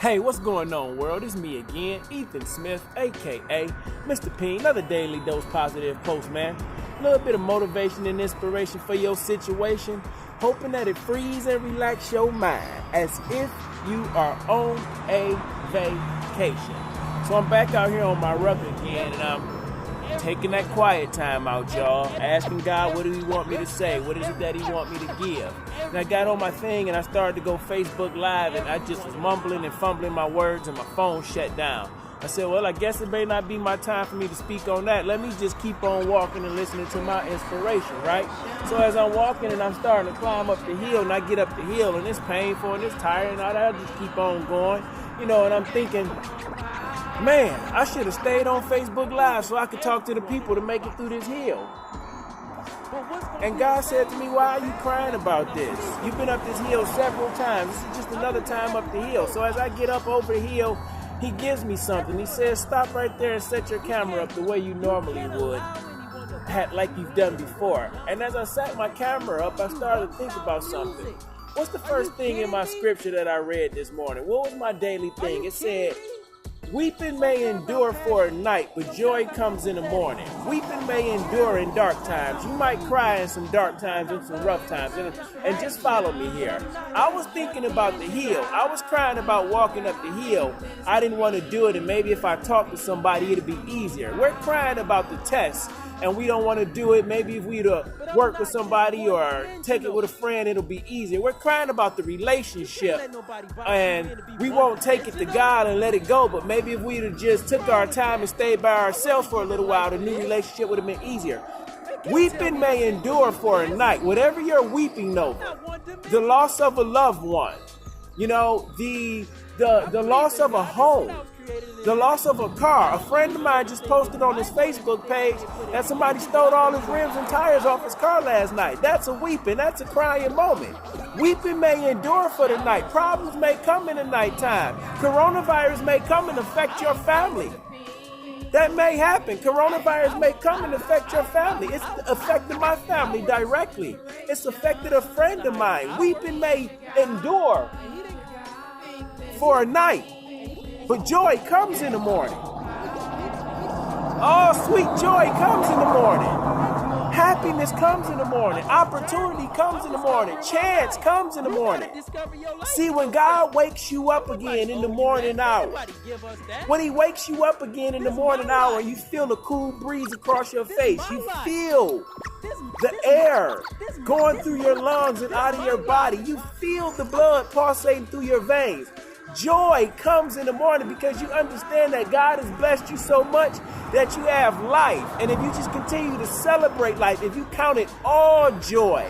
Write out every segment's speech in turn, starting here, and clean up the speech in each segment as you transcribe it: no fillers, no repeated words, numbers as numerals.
Hey, what's going on, world? It's me again, Ethan Smith, aka Mr. P.I.E.N, another daily dose positive postman. A little bit of motivation and inspiration for your situation, hoping that it frees and relax your mind as if you are on a vacation. So I'm back out here on my rucker again, and I'm taking that quiet time out, y'all. Asking God, what do he want me to say? What is it that he want me to give? And I got on my thing and I started to go Facebook Live, and I just was mumbling and fumbling my words and my phone shut down. I said, well, I guess it may not be my time for me to speak on that. Let me just keep on walking and listening to my inspiration, right? So as I'm walking and I'm starting to climb up the hill, and I get up the hill and it's painful and it's tiring, and I just keep on going, and I'm thinking, man, I should have stayed on Facebook Live so I could talk to the people to make it through this hill. And God said to me, why are you crying about this? You've been up this hill several times. This is just another time up the hill. So as I get up over the hill, he gives me something. He says, stop right there and set your camera up the way you normally would, like you've done before. And as I set my camera up, I started to think about something. What's the first thing in my scripture that I read this morning? What was my daily thing? It said, weeping may endure for a night, but joy comes in the morning. Weeping may endure in dark times. You might cry in some dark times and some rough times. And just follow me here. I was thinking about the hill. I was crying about walking up the hill. I didn't want to do it, and maybe if I talked to somebody, it'd be easier. We're crying about the test, and we don't want to do it. Maybe if we'd work with somebody or take it with a friend, it'll be easier. We're crying about the relationship, and we won't take it to God and let it go. But maybe if we'd have just took our time and stayed by ourselves for a little while, the new relationship would have been easier. Weeping may endure for a night. Whatever you're weeping over, the loss of a loved one, the loss of a home, the loss of a car. A friend of mine just posted on his Facebook page that somebody stole all his rims and tires off his car last night. That's a weeping. That's a crying moment. Weeping may endure for the night. Problems may come in the nighttime. Coronavirus may come and affect your family. That may happen. Coronavirus may come and affect your family. It's affected my family directly. It's affected a friend of mine. Weeping may endure for a night, but joy comes in the morning. Oh, sweet joy comes in the morning. Happiness comes in the morning. Opportunity comes in the morning. Chance comes in the morning. See, when God wakes you up again in the morning hour, when he wakes you up again in the morning hour, you feel a cool breeze across your face. You feel the air going through your lungs and out of your body. You feel the blood pulsating through your veins. Joy comes in the morning because you understand that God has blessed you so much that you have life. And if you just continue to celebrate life, if you count it all joy,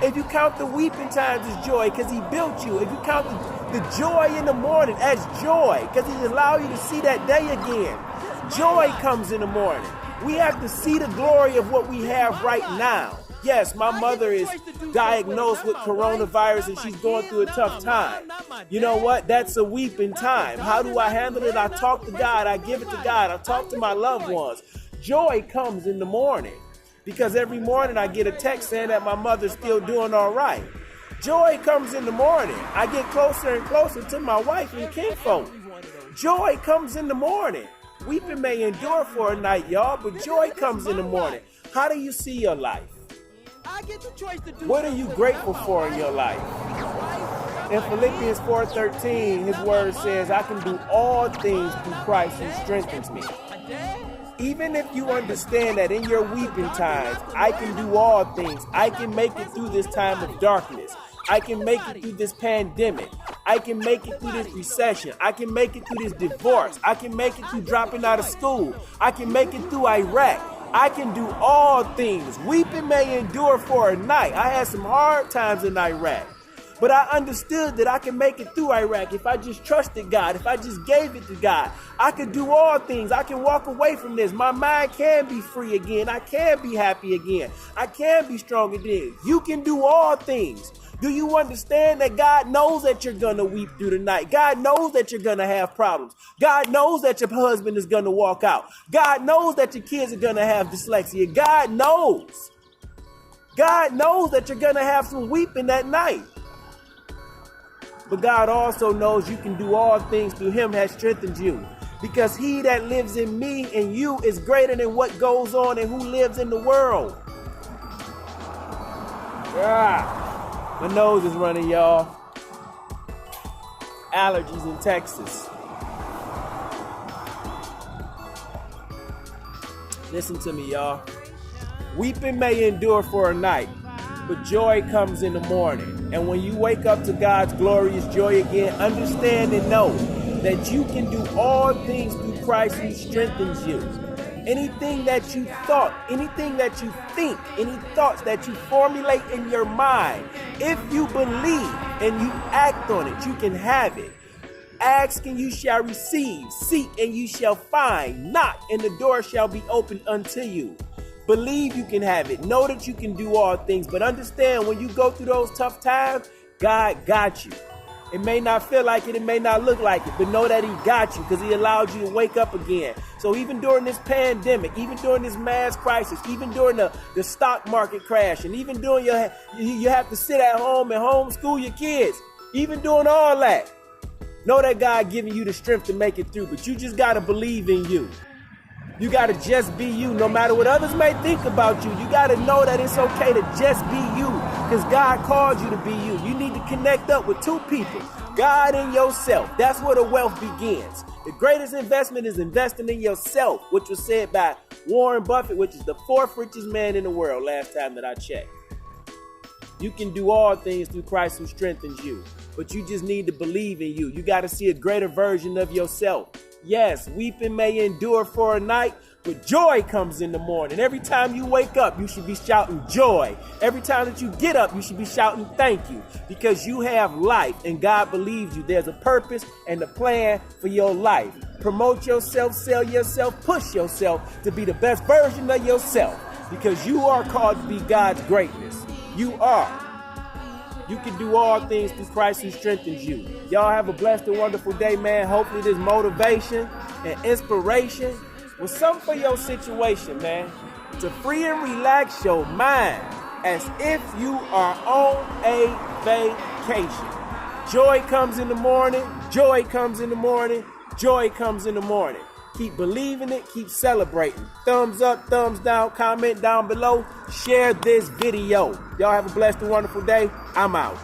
if you count the weeping times as joy because he built you, if you count the joy in the morning as joy because he allowed you to see that day again, joy comes in the morning. We have to see the glory of what we have right now. Yes, my mother is diagnosed with coronavirus and she's going through a tough time. You know what? That's a weeping time. How do I handle it? I talk to God. I give it to God. I talk to my loved ones. Joy comes in the morning because every morning I get a text saying that my mother's still doing all right. Joy comes in the morning. I get closer and closer to my wife and kinfolk. Joy comes in the morning. Weeping may endure for a night, y'all, but joy comes in the morning. How do you see your life? What are you grateful for in your life? In Philippians 4:13, his word says, I can do all things through Christ who strengthens me. Even if you understand that in your weeping times, I can do all things. I can make it through this time of darkness. I can make it through this pandemic. I can make it through this recession. I can make it through this divorce. I can make it through dropping out of school. I can make it through Iraq. I can do all things. Weeping may endure for a night. I had some hard times in Iraq, but I understood that I can make it through Iraq if I just trusted God, if I just gave it to God. I can do all things. I can walk away from this. My mind can be free again. I can be happy again. I can be strong again. You can do all things. Do you understand that God knows that you're going to weep through the night? God knows that you're going to have problems. God knows that your husband is going to walk out. God knows that your kids are going to have dyslexia. God knows. God knows that you're going to have some weeping that night. But God also knows you can do all things through him that strengthens you. Because he that lives in me and you is greater than what goes on and who lives in the world. Yeah. My nose is running, y'all. Allergies in Texas. Listen to me, y'all. Weeping may endure for a night, but joy comes in the morning. And when you wake up to God's glorious joy again, understand and know that you can do all things through Christ who strengthens you. Anything that you thought, anything that you think, any thoughts that you formulate in your mind, if you believe and you act on it, you can have it. Ask and you shall receive. Seek and you shall find. Knock and the door shall be opened unto you. Believe you can have it. Know that you can do all things. But understand, when you go through those tough times, God got you. It may not feel like it. It may not look like it. But know that he got you because he allowed you to wake up again. So even during this pandemic, even during this mass crisis, even during the stock market crash, and even during you have to sit at home and homeschool your kids, even doing all that, know that God giving you the strength to make it through. But you just got to believe in you. You got to just be you. No matter what others may think about you, you got to know that it's okay to just be you because God called you to be you. You need to connect up with two people, God and yourself. That's where the wealth begins. The greatest investment is investing in yourself, which was said by Warren Buffett, which is the fourth richest man in the world last time that I checked. You can do all things through Christ who strengthens you, but you just need to believe in you. You got to see a greater version of yourself. Yes, weeping may endure for a night, but joy comes in the morning. Every time you wake up, you should be shouting joy. Every time that you get up, you should be shouting thank you because you have life and God believes you. There's a purpose and a plan for your life. Promote yourself, sell yourself, push yourself to be the best version of yourself because you are called to be God's greatness. You are. You can do all things through Christ who strengthens you. Y'all have a blessed and wonderful day, man. Hopefully this motivation and inspiration was something for your situation, man. To free and relax your mind as if you are on a vacation. Joy comes in the morning. Joy comes in the morning. Joy comes in the morning. Keep believing it. Keep celebrating. Thumbs up, thumbs down, comment down below. Share this video. Y'all have a blessed and wonderful day. I'm out.